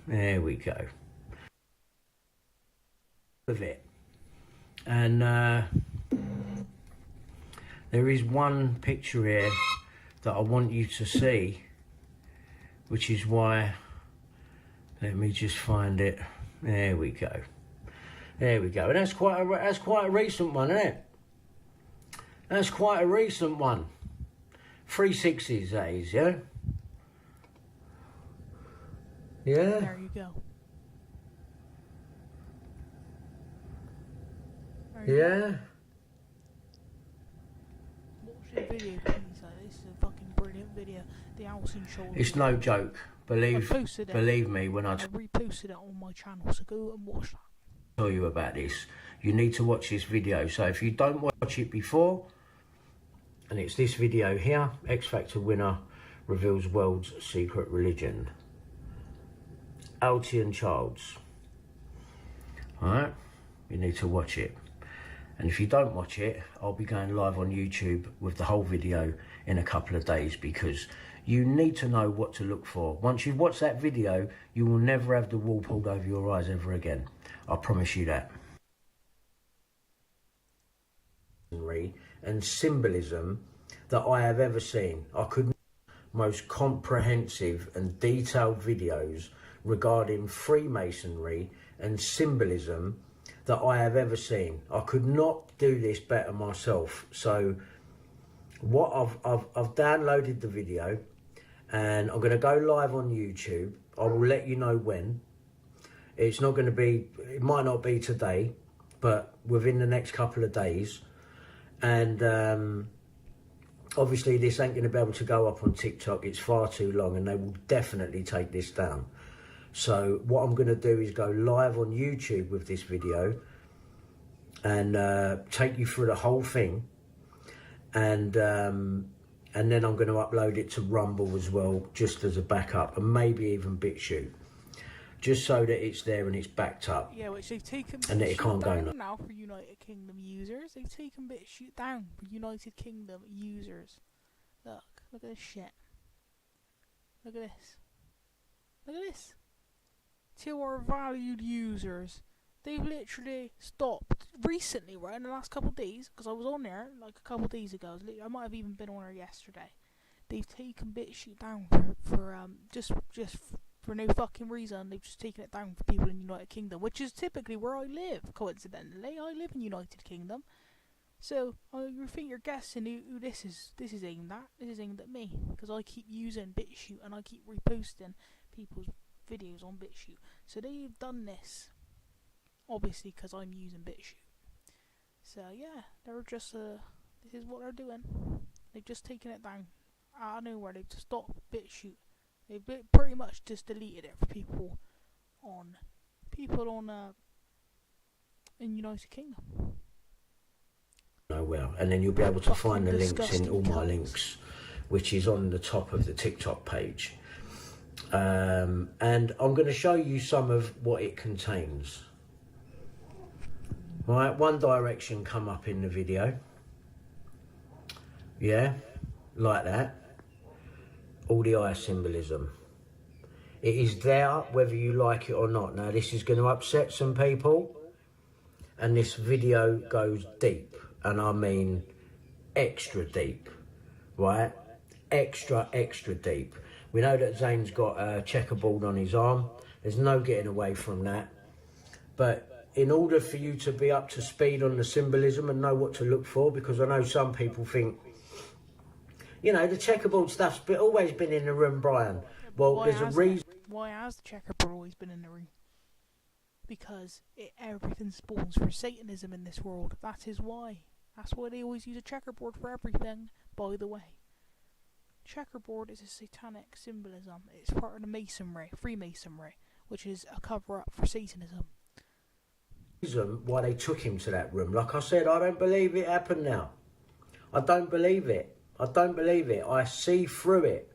There we go. Of it. And there is one picture here that I want you to see, which is why, let me just find it. There we go. There we go. And that's quite a recent one, isn't it? That's quite a recent one. 360s, that is, yeah? Yeah? There you go. Yeah? Watch the video, please. This is a fucking brilliant video. The Alcyon Shoulder. It's no joke. Believe me when I reposted it on my channel, so go and watch that. Tell you about this. You need to watch this video. So if you don't watch it before, and it's this video here, X Factor winner reveals world's secret religion. Alcyon Childs. Alright? You need to watch it. And if you don't watch it, I'll be going live on YouTube with the whole video in a couple of days, because you need to know what to look for. Once you've watched that video, you will never have the wool pulled over your eyes ever again. I promise you that. And symbolism that I have ever seen. I could most comprehensive and detailed videos regarding Freemasonry and symbolism that I have ever seen. I could not do this better myself. So what I've downloaded the video, and I'm going to go live on YouTube. I will let you know when. It's not going to be, it might not be today, but within the next couple of days. And obviously this ain't going to be able to go up on TikTok. It's far too long, and they will definitely take this down. So what I'm going to do is go live on YouTube with this video and take you through the whole thing. And then I'm going to upload it to Rumble as well, just as a backup, and maybe even BitChute, just so that it's there and it's backed up. Yeah, which they've taken and that it can't go now for United Kingdom users. They've taken BitChute down for United Kingdom users. Look at this shit. Look at this. Look at this. To our valued users, they've literally stopped recently, right, in the last couple of days, because I was on there like a couple of days ago. I might have even been on there yesterday. They've taken BitChute down for just for no fucking reason. They've just taken it down for people in the United Kingdom, which is typically where I live. Coincidentally, I live in United Kingdom, so you think you're guessing who this is aimed at. This is aimed at me, because I keep using BitChute and I keep reposting people's videos on BitChute. So they've done this, obviously, because I'm using BitChute. So yeah, they're just this is what they're doing. They've just taken it down out of nowhere. They've just stopped BitChute. They've pretty much just deleted it for people on in United Kingdom. Oh well, and then you'll be able to find the links in all my links, which is on the top of the TikTok page. And I'm going to show you some of what it contains. Right, One Direction come up in the video. Yeah, like that. All the eye symbolism. It is there whether you like it or not. Now this is going to upset some people, and this video goes deep, and I mean extra deep, right? Extra deep. We know that Zayn's got a checkerboard on his arm. There's no getting away from that. But in order for you to be up to speed on the symbolism and know what to look for, because I know some people think, you know, the checkerboard stuff's always been in the room, Brian. Well, there's a reason. Why has the checkerboard always been in the room? Because everything spawns for Satanism in this world. That is why. That's why they always use a checkerboard for everything, by the way. Checkerboard is a satanic symbolism. It's part of the Masonry, Freemasonry, which is a cover-up for Satanism. Reason why they took him to that room. Like I said, I don't believe it happened now. I don't believe it. I don't believe it. I see through it.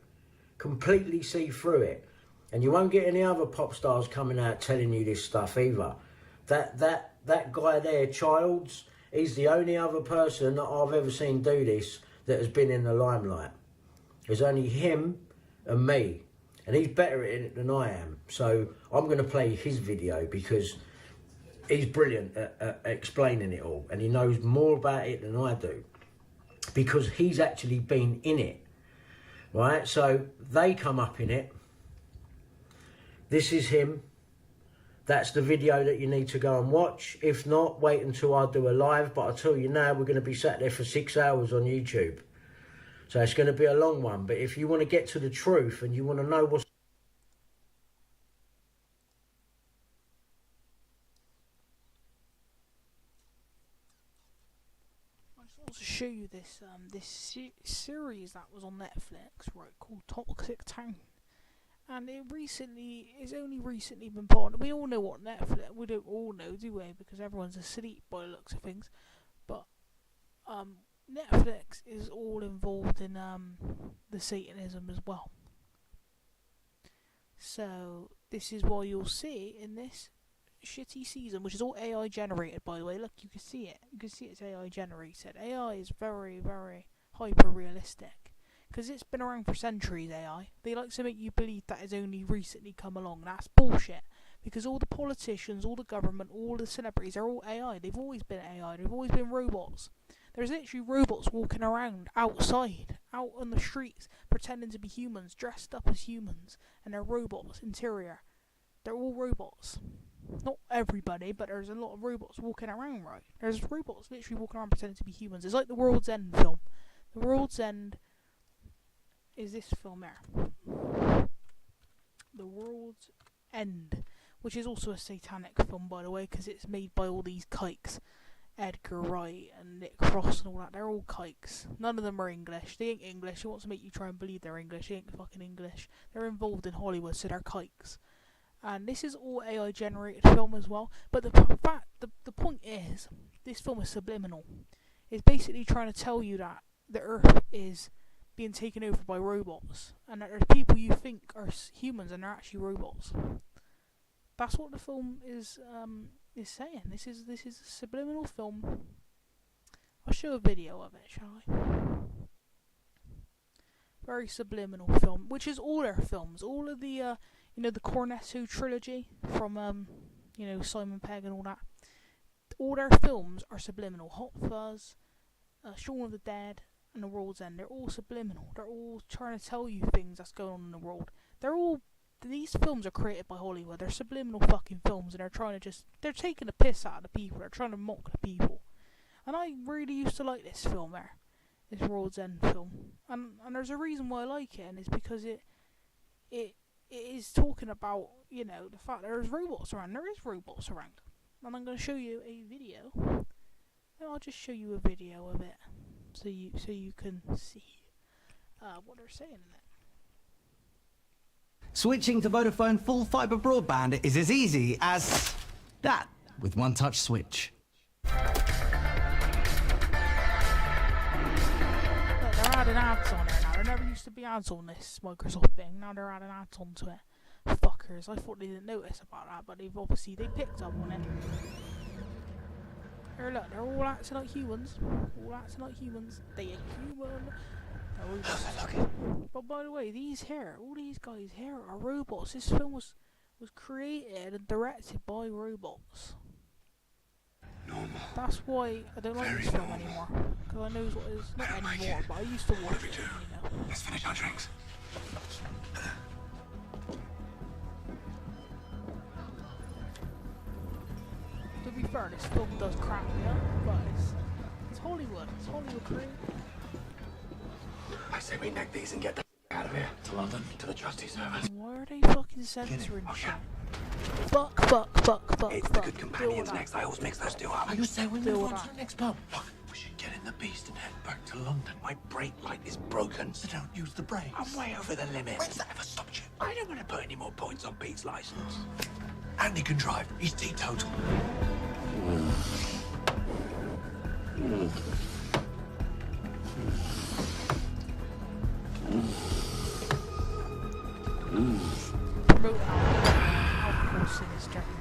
Completely see through it. And you won't get any other pop stars coming out telling you this stuff either. That guy there, Childs, he's the only other person that I've ever seen do this that has been in the limelight. There's only him and me. and he's better at it than I am. So I'm going to play his video because he's brilliant at explaining it all, and he knows more about it than I do because he's actually been in it, right? So they come up in it. This is him. That's the video that you need to go and watch. If not, wait until I do a live. But I'll tell you now, we're going to be sat there for 6 hours on YouTube. So it's going to be a long one. But if you want to get to the truth and you want to know what's... I just want to show you this series that was on Netflix, right, called Toxic Town. And it's only recently been put on. We all know what Netflix, we don't all know, do we? Because everyone's asleep by the looks of things. But Netflix is all involved in the Satanism as well. So this is why you'll see in this shitty season, which is all AI generated, by the way. Look, you can see it. You can see it's AI generated. AI is very, very hyper realistic. Because it's been around for centuries, AI. They like to make you believe that it's only recently come along. That's bullshit. Because all the politicians, all the government, all the celebrities, they're all AI. They've always been AI. They've always been robots. There's literally robots walking around outside, out on the streets, pretending to be humans, dressed up as humans. And they're robots, interior. They're all robots. Not everybody, but there's a lot of robots walking around, right? There's robots literally walking around pretending to be humans. It's like the World's End film. The World's End is this film here. The World's End, which is also a satanic film, by the way, because it's made by all these kikes. Edgar Wright and Nick Frost and all that. They're all kikes. None of them are English. They ain't English. They want to make you try and believe they're English. They ain't fucking English. They're involved in Hollywood, so they're kikes. And this is all AI generated film as well. But the point is, this film is subliminal. It's basically trying to tell you that the Earth is being taken over by robots, and that there's people you think are humans and they're actually robots. That's what the film is saying. This is a subliminal film. I'll show a video of it, shall I? Very subliminal film, which is all their films. All of the the Cornetto trilogy from Simon Pegg and all that. All their films are subliminal. Hot Fuzz, Shaun of the Dead, and The World's End. They're all subliminal. They're all trying to tell you things that's going on in the world. These films are created by Hollywood. They're subliminal fucking films, and they're taking the piss out of the people. They're trying to mock the people. And I really used to like this film there, this World's End film. And there's a reason why I like it, and it's because it is talking about, the fact that there's robots around. There is robots around. And I'm going to show you a video. And I'll just show you a video of it, so you can see what they're saying in it. Switching to Vodafone full fibre broadband is as easy as that with one touch switch. Look, they're adding ads on it now. There never used to be ads on this Microsoft thing. Now they're adding ads onto it. Fuckers. I thought they didn't notice about that, but they picked up on it. Here, look, they're all acting like humans. They ain't human. But by the way, all these guys here are robots. This film was created and directed by robots. Normal. That's why I don't like this film anymore. Because I know what it is. Not anymore, but I used to watch it, Let's finish our drinks. To be fair, this film does crack me up, but it's Hollywood. It's Hollywood created. I say we neck these and get the out of here. To London, to the trustee servants. Why are they fucking censoring shit? Fuck. It's the good companions next. I always mix those two up. I would say we move on to the next pub. Look, we should get in the beast and head back to London. My brake light is broken. So don't use the brakes. I'm way over the limit. When's that ever stopped you? I don't want to put any more points on Pete's license. Andy can drive. He's teetotal.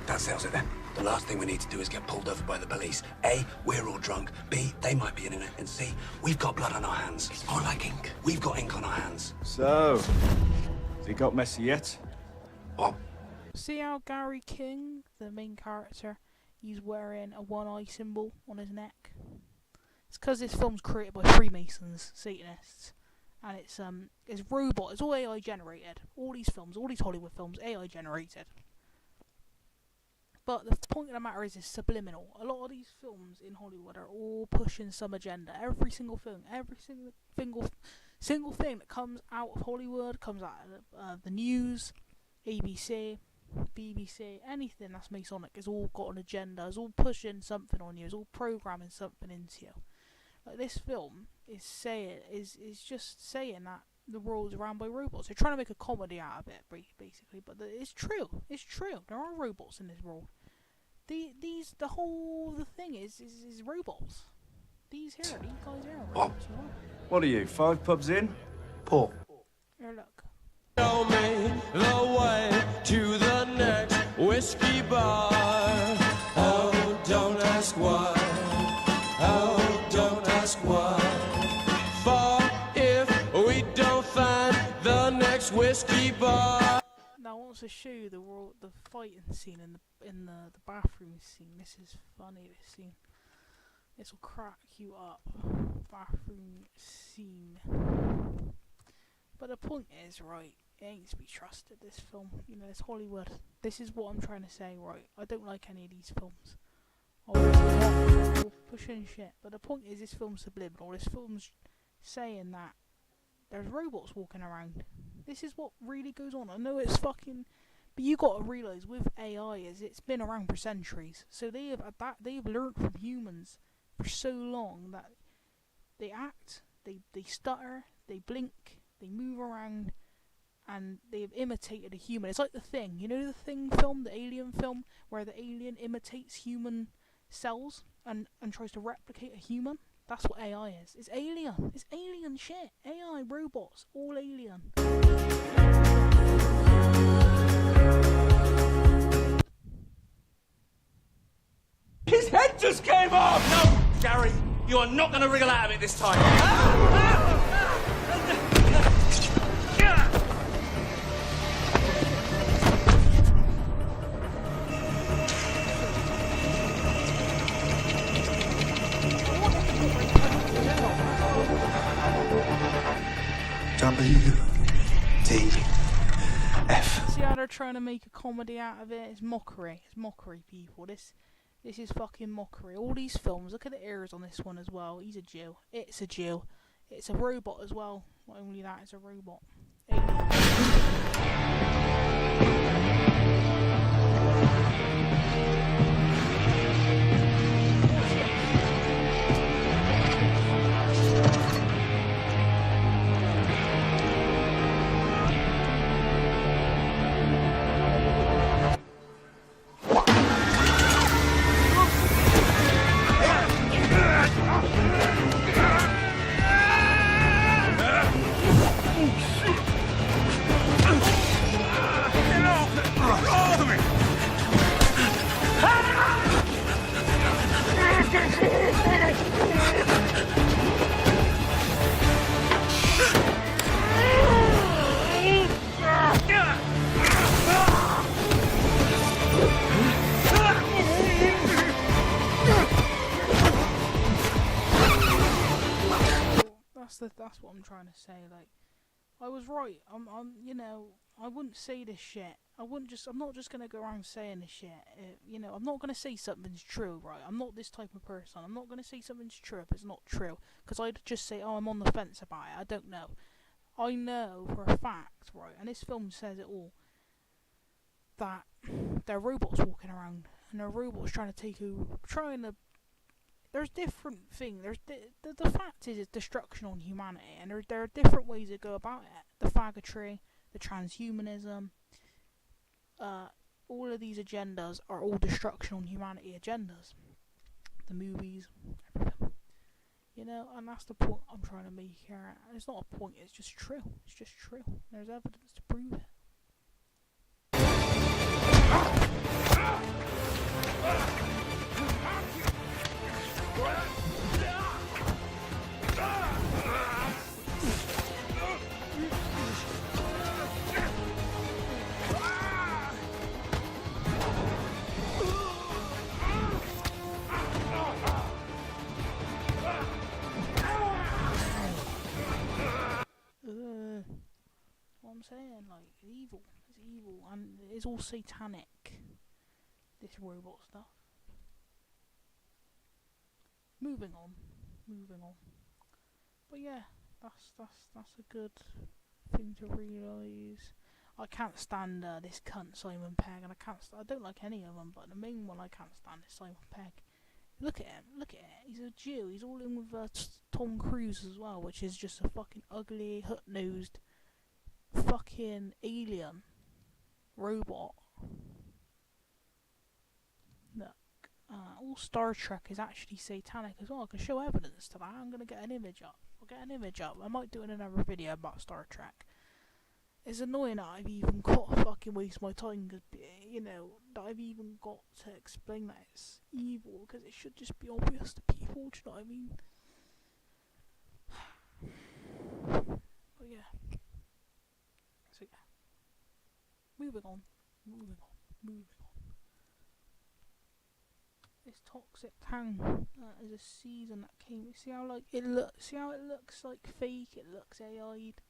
That settles it then. The last thing we need to do is get pulled over by the police. A, we're all drunk. B, they might be in it. And C, we've got blood on our hands. It's more like ink. We've got ink on our hands. So, Has it got messy yet? What? See how Gary King, the main character, he's wearing a one-eye symbol on his neck? It's because this film's created by Freemasons, Satanists, and it's robot. It's all AI generated. All these films, all these Hollywood films, AI generated. But the point of the matter is, it's subliminal. A lot of these films in Hollywood are all pushing some agenda. Every single film, every single thing that comes out of Hollywood, comes out of the news, ABC, BBC, anything that's Masonic is all got an agenda. It's all pushing something on you. It's all programming something into you. Like this film is just saying that the world's run by robots. They're trying to make a comedy out of it, basically, but it's true. It's true. There are robots in this world. The thing is robots. These guys here are robots. You know? What are you, 5 pubs in? Paul. Here, look. Show me the way to the next whiskey bar. Oh, don't ask why. Oh, don't ask why. For if we don't find the next whiskey bar. Now I want to show you the fighting scene in the bathroom scene. This is funny. This scene. This will crack you up. Bathroom scene. But the point is, right, it ain't to be trusted, this film. You know, it's Hollywood. This is what I'm trying to say, right? I don't like any of these films. I'm pushing shit. But the point is, this film's subliminal. This film's saying that there's robots walking around. This is what really goes on. I know it's fucking... But you got to realise, with AI, it's been around for centuries. So they've learned from humans for so long that they act, they stutter, they blink, they move around, and they've imitated a human. It's like The Thing. You know The Thing film, the Alien film, where the alien imitates human cells and tries to replicate a human? That's what AI is. It's alien. It's alien shit. AI, robots, all alien. His head just came off! No, Gary, you are not going to wriggle out of it this time. WTF. See how they're trying to make a comedy out of it? It's mockery. It's mockery, people. This is fucking mockery. All these films, look at the ears on this one as well. He's a Jew. It's a Jew. It's a robot as well. Not only that, it's a robot. That's what I'm trying to say. Like, I was right. You know, I wouldn't say this shit. I'm not just gonna go around saying this shit. You know, I'm not gonna say something's true, right? I'm not this type of person. I'm not gonna say something's true if it's not true, because I'd just say, oh, I'm on the fence about it. I don't know. I know for a fact, right? And this film says it all. That there are robots walking around, and there are robots trying to take over, There's different things. The fact is, it's destruction on humanity, and there are different ways to go about it. The faggotry, the transhumanism, all of these agendas are all destruction on humanity agendas. The movies, everything. You know, and that's the point I'm trying to make here. It's not a point, it's just true. It's just true. There's evidence to prove it. and it's all satanic. This robot stuff. Moving on. But yeah, that's a good thing to realise. I can't stand this cunt Simon Pegg, and I don't like any of them, but the main one I can't stand is Simon Pegg. Look at him, he's a Jew, he's all in with Tom Cruise as well, which is just a fucking ugly, hook-nosed, fucking alien robot. Look, all Star Trek is actually satanic as well. I can show evidence to that. I'm gonna get an image up. I'll get an image up. I might do it in another video about Star Trek. It's annoying that I've even got to fucking waste my time, because, you know, that I've even got to explain that it's evil, because it should just be obvious to people, do you know what I mean? But yeah. So yeah. Moving on. This Toxic Town is a season that came. See how it looks like fake. It looks AI'd.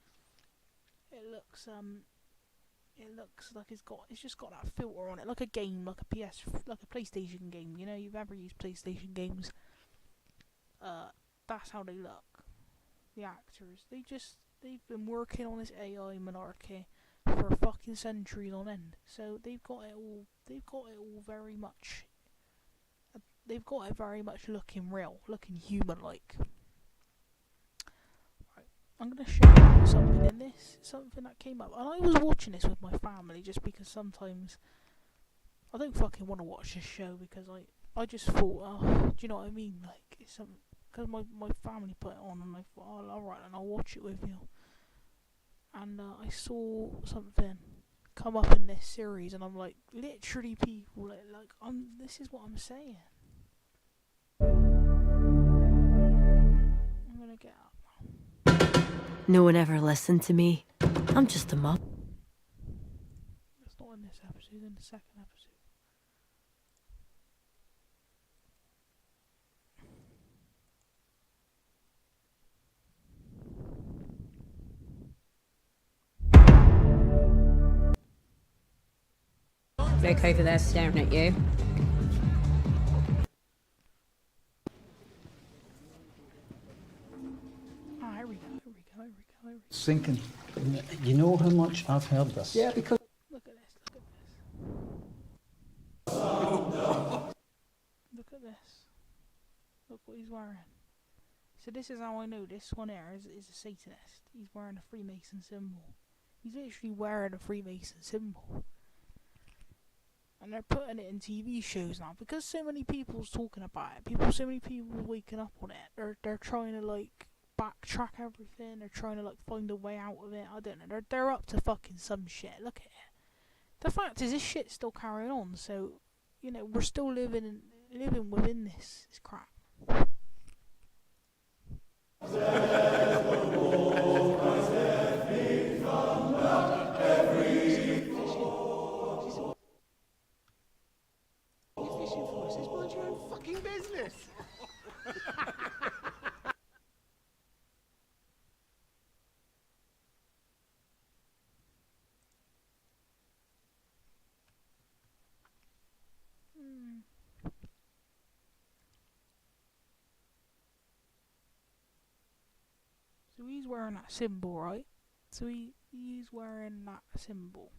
It looks like it's just got that filter on it, like a game, like a PlayStation game. You know, you've ever used PlayStation games. That's how they look. The actors, they've been working on this AI monarchy for fucking centuries on end. So they've got it all very much. They've got it very much looking real, looking human-like. Right, I'm gonna show you something in this, something that came up, and I was watching this with my family just because sometimes I don't fucking want to watch this show because I just thought, oh, do you know what I mean? Like, it's something, because my family put it on and I thought, oh, alright, and I'll watch it with you. And I saw something come up in this series, and I'm like, literally people, this is what I'm saying. I'm gonna get up. No one ever listened to me. I'm just a mop. It's not in this episode, it's in the second episode. Look over there staring at you. Here we go. Sinking. You know how much I've heard this? Yeah, because... Look at this. Look at this. Look what he's wearing. So this is how I know this one here is a Satanist. He's wearing a Freemason symbol. He's literally wearing a Freemason symbol. And they're putting it in TV shows now because so many people's talking about it. So many people waking up on it. They're trying to backtrack everything. They're trying to find a way out of it. I don't know. They're up to fucking some shit. Look at it. The fact is, this shit's still carrying on. So, you know, we're still living within this crap. Fucking business. So he's wearing that symbol, right? So he's wearing that symbol.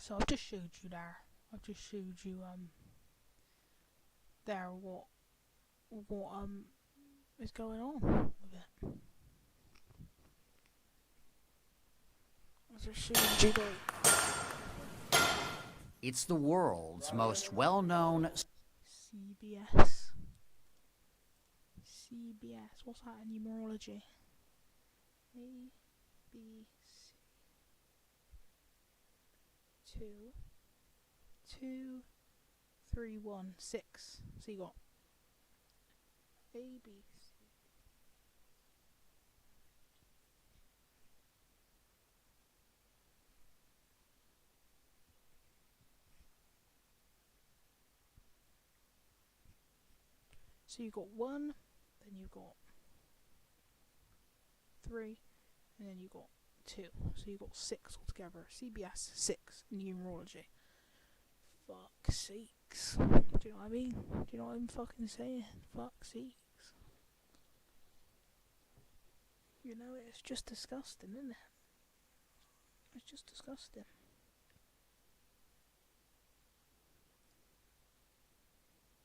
So I've just showed you there. I've just showed you there what is going on with it. I've just showed you It's the world's most well-known... CBS. CBS. What's that in numerology? A, B, C. 2, 2, 3, 1, 6. So you got A, B, C. So you've got 1, then you've got 3, and then you've got 2. So you've got 6 altogether. CBS 6 in numerology. Fuck sakes. Do you know what I mean? Do you know what I'm fucking saying? Fuck sakes. You know, it's just disgusting, isn't it? It's just disgusting.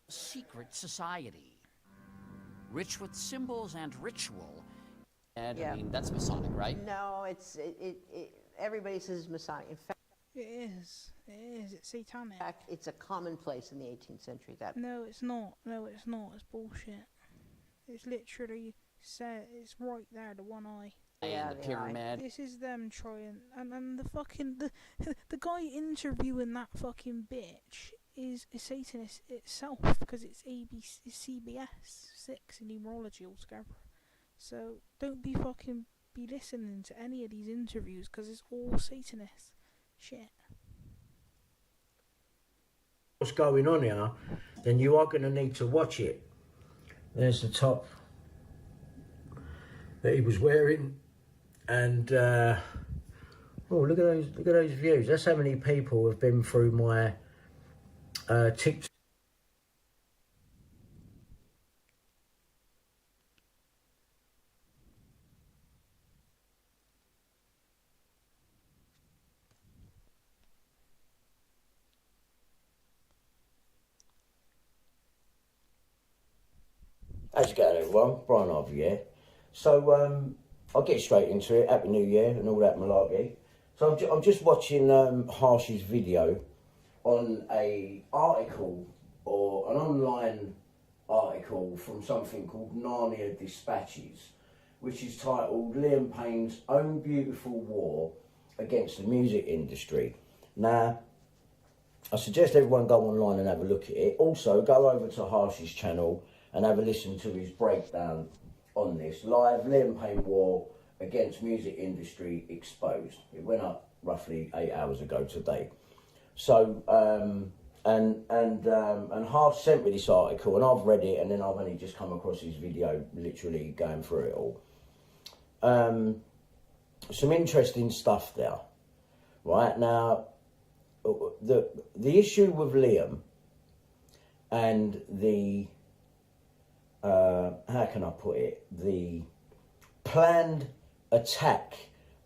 secret society. Rich with symbols and ritual. And Yeah. I mean, that's Masonic, right? No, everybody says Masonic. In fact, It is. It's satanic. it's a commonplace in the 18th century. No, it's not. No, it's not. It's bullshit. It's literally said. It's right there, the one eye. And the pyramid. This is them trying, and the fucking the guy interviewing that fucking bitch is a Satanist itself, because it's CBS 6 in numerology altogether. So don't be listening to any of these interviews, because it's all Satanist shit. What's going on here, then you are going to need to watch it. There's the top that he was wearing, and oh, look at those views. That's how many people have been through my TikTok. How's it going, everyone? Brian Harvey here. So I'll get straight into it. Happy New Year and all that malarkey. So I'm just watching Harsh's video on a article, or an online article from something called Narnia Dispatches, which is titled Liam Payne's Own Beautiful War Against the Music Industry. Now, I suggest everyone go online and have a look at it. Also, go over to Harsh's channel and have a listen to his breakdown on this. Live, Liam Payne War Against Music Industry Exposed. It went up roughly 8 hours ago today. So, and Harsh sent me this article, and I've read it, and then I've only just come across his video, literally going through it all. Some interesting stuff there. Right, now, the issue with Liam and the how can I put it, the planned attack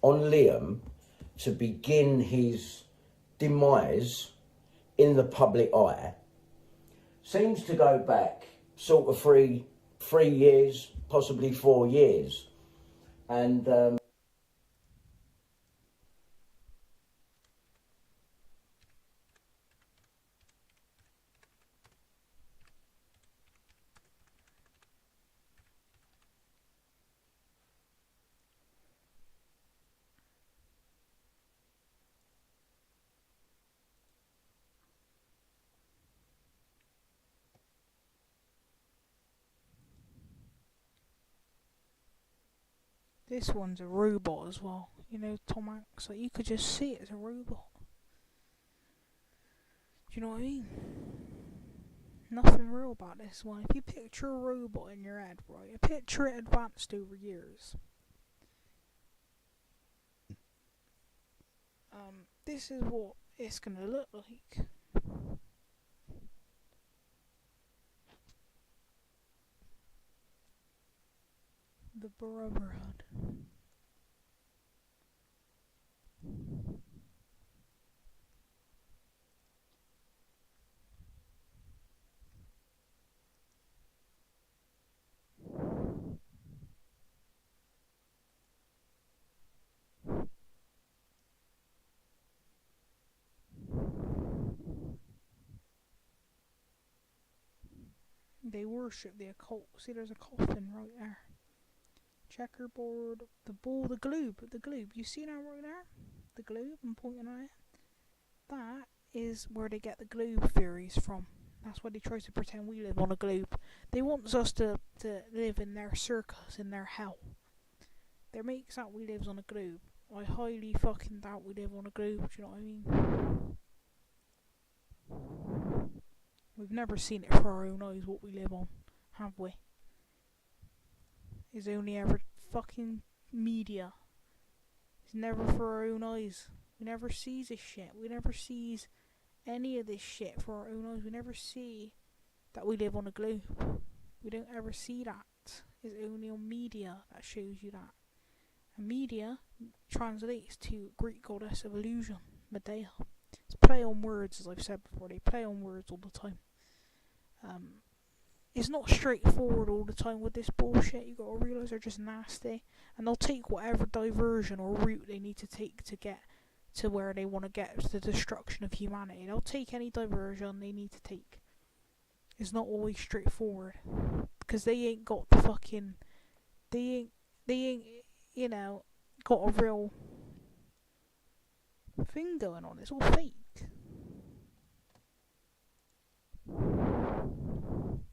on Liam to begin his demise in the public eye seems to go back sort of three years, possibly 4 years. And This one's a robot as well. You know, Tom Hanks, like, you could just see it as a robot. Do you know what I mean? Nothing real about this one. If you picture a robot in your head, right, picture it advanced over years. This is what it's gonna look like. The Brotherhood. They worship the occult. See, there's a coffin right there. Checkerboard, the ball, the globe. You see that right there? The globe, I'm pointing at it. That is where they get the globe theories from. That's why they try to pretend we live on a globe. They want us to live in their circus, in their hell. They makes out we lives on a globe. I highly fucking doubt we live on a globe, do you know what I mean? We've never seen it for our own eyes what we live on, have we? It's only ever fucking media. It's never for our own eyes. We never sees this shit. We never sees any of this shit for our own eyes. We never see that we live on a globe. We don't ever see that. It's only on media that shows you that. And media translates to Greek goddess of illusion, Medea. It's play on words, as I've said before. They play on words all the time. It's not straightforward all the time with this bullshit. You gotta realise they're just nasty, and they'll take whatever diversion or route they need to take to get to where they want to get, to the destruction of humanity. They'll take any diversion they need to take. It's not always straightforward, because they ain't got the fucking, they ain't, you know, got a real thing going on. It's all fake.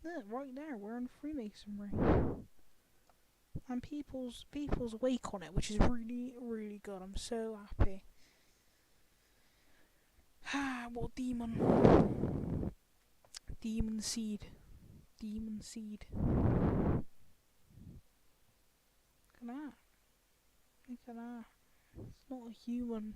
Look, right there, we're in Freemasonry, and people's wake on it, which is really, really good. I'm so happy. What demon? Demon seed. Demon seed. Look at that. Look at that. It's not a human.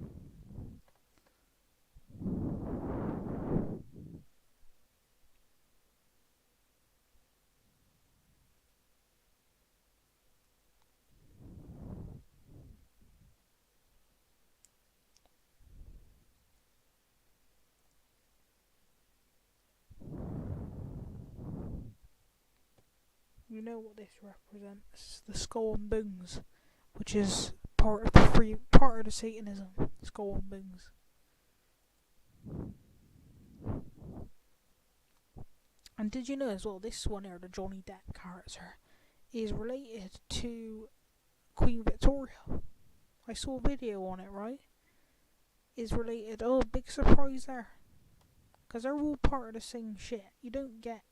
You know what this represents? The skull and bones, which is part of the Satanism. Skull and bones. And did you know as well, this one here, the Johnny Depp character, is related to Queen Victoria. I saw a video on it, right? Is related. Oh, big surprise there. Because they're all part of the same shit. You don't get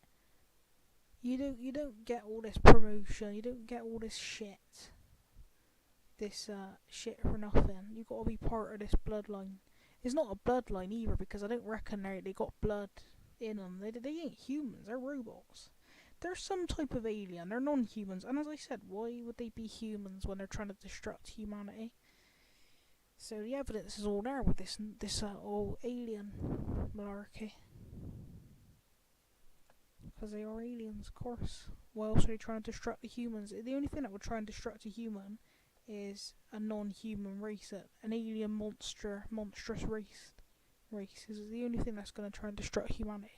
all this promotion. You don't get all this shit. This shit for nothing. You gotta be part of this bloodline. It's not a bloodline either, because I don't reckon they got blood in them. They ain't humans. They're robots. They're some type of alien. They're non-humans. And as I said, why would they be humans when they're trying to destruct humanity? So the evidence is all there with this all alien malarkey. Because they are aliens, of course. Why else are they trying to destruct the humans? The only thing that would try and destruct a human is a non-human race, an alien monstrous race. Is the only thing that's going to try and destruct humanity.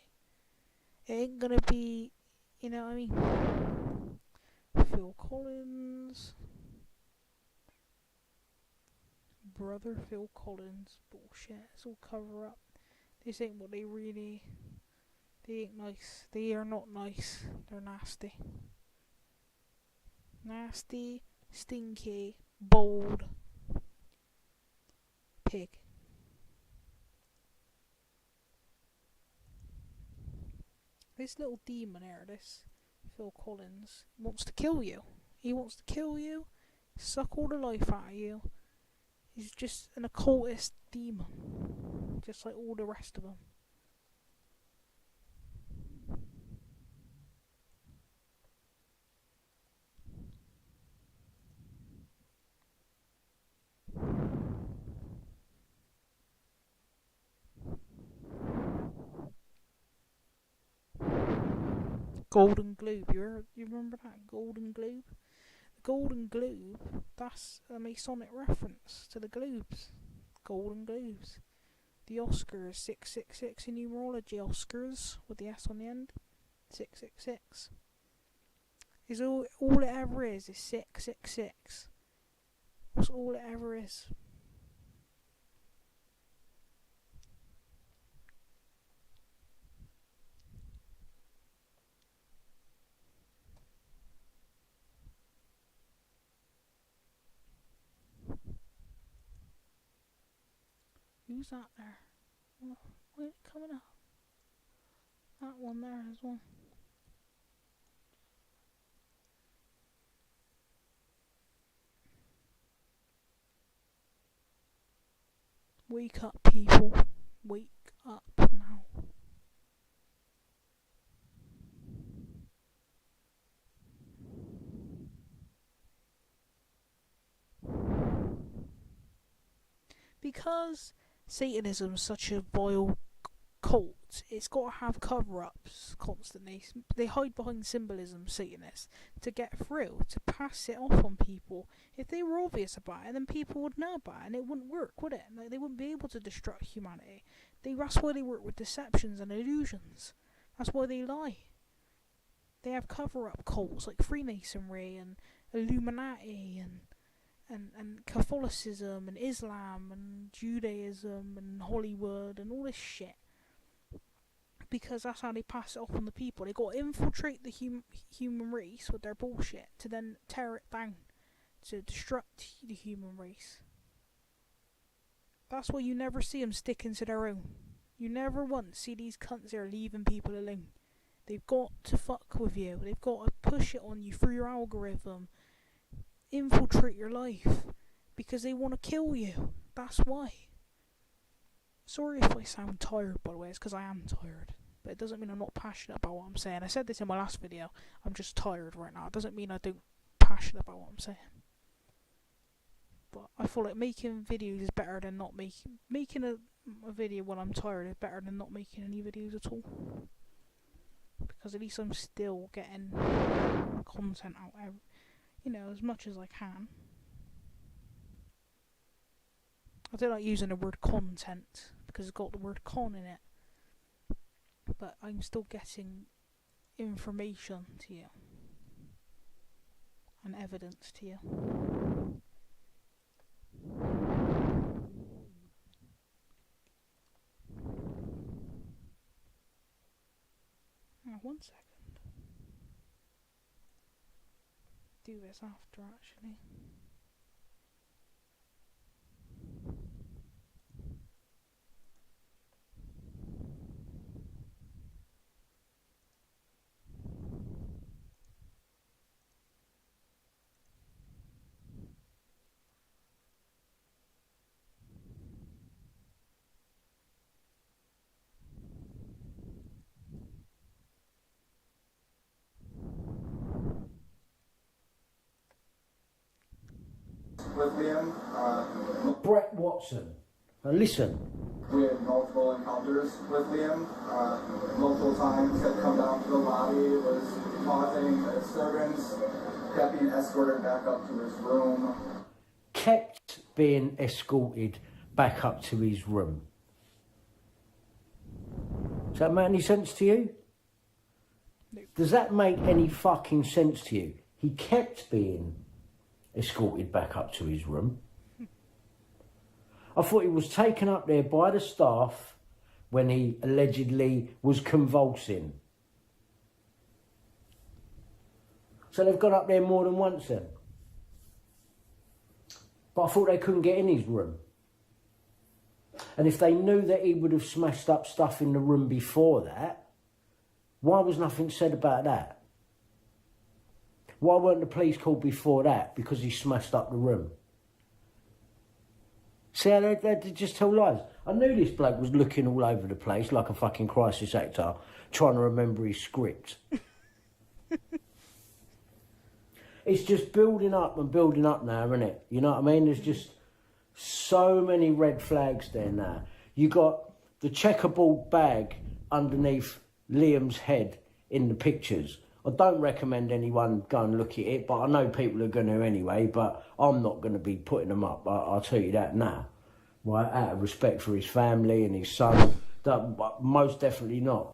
It ain't going to be, you know what I mean? Phil Collins. Brother Phil Collins. Bullshit. It's all cover up. This ain't what they really... They ain't nice. They are not nice. They're nasty. Nasty, stinky, bold pig. This little demon here, this Phil Collins, wants to kill you. He wants to kill you, suck all the life out of you. He's just an occultist demon, just like all the rest of them. Golden Globe, you remember that Golden Globe? The Golden Globe, that's a Masonic reference to the globes. Golden Globes. The Oscars, 666 in numerology, Oscars with the S on the end. 666. Is all it ever is 666. That's all it ever is. Who's that there? Wait, coming up. That one there as well. Wake up, people. Wake up now. Because Satanism is such a vile cult, it's got to have cover-ups constantly. They hide behind symbolism, Satanists, to get through, to pass it off on people. If they were obvious about it, then people would know about it, and it wouldn't work, would it? Like, they wouldn't be able to destruct humanity. That's why they work with deceptions and illusions. That's why they lie. They have cover-up cults like Freemasonry and Illuminati and Catholicism and Islam and Judaism and Hollywood and all this shit, because that's how they pass it off on the people. They got to infiltrate the human race with their bullshit to then tear it down, to destruct the human race. That's why you never see them sticking to their own. You never once see these cunts there leaving people alone. They've got to fuck with you. They've got to push it on you through your algorithm, infiltrate your life, because they want to kill you. That's why. Sorry if I sound tired, by the way. It's because I am tired, but it doesn't mean I'm not passionate about what I'm saying. I said this in my last video. I'm just tired right now. It doesn't mean I don't passionate about what I'm saying. But I feel like making videos is better than not making a video when I'm tired is better than not making any videos at all, because at least I'm still getting content out, as much as I can. I don't like using the word content because it's got the word con in it, but I'm still getting information to you and evidence to you. Oh, 1 second. Do this after, actually. With Liam, Brett Watson. Now listen. we had multiple encounters with Liam. Multiple times had come down to the lobby, was causing a disturbance, kept being escorted back up to his room. Kept being escorted back up to his room. Does that make any sense to you? No. Does that make any fucking sense to you? He kept being escorted back up to his room. I thought he was taken up there by the staff when he allegedly was convulsing. So they've gone up there more than once then. But I thought they couldn't get in his room. And if they knew that he would have smashed up stuff in the room before that, why was nothing said about that? Why weren't the police called before that? Because he smashed up the room. See how they just tell lies? I knew this bloke was looking all over the place like a fucking crisis actor trying to remember his script. It's just building up and building up now, isn't it? You know what I mean? There's just so many red flags there now. You got the checkerboard bag underneath Liam's head in the pictures. I don't recommend anyone go and look at it, but I know people are going to anyway, but I'm not going to be putting them up. I'll tell you that now. Right, out of respect for his family and his son, most definitely not.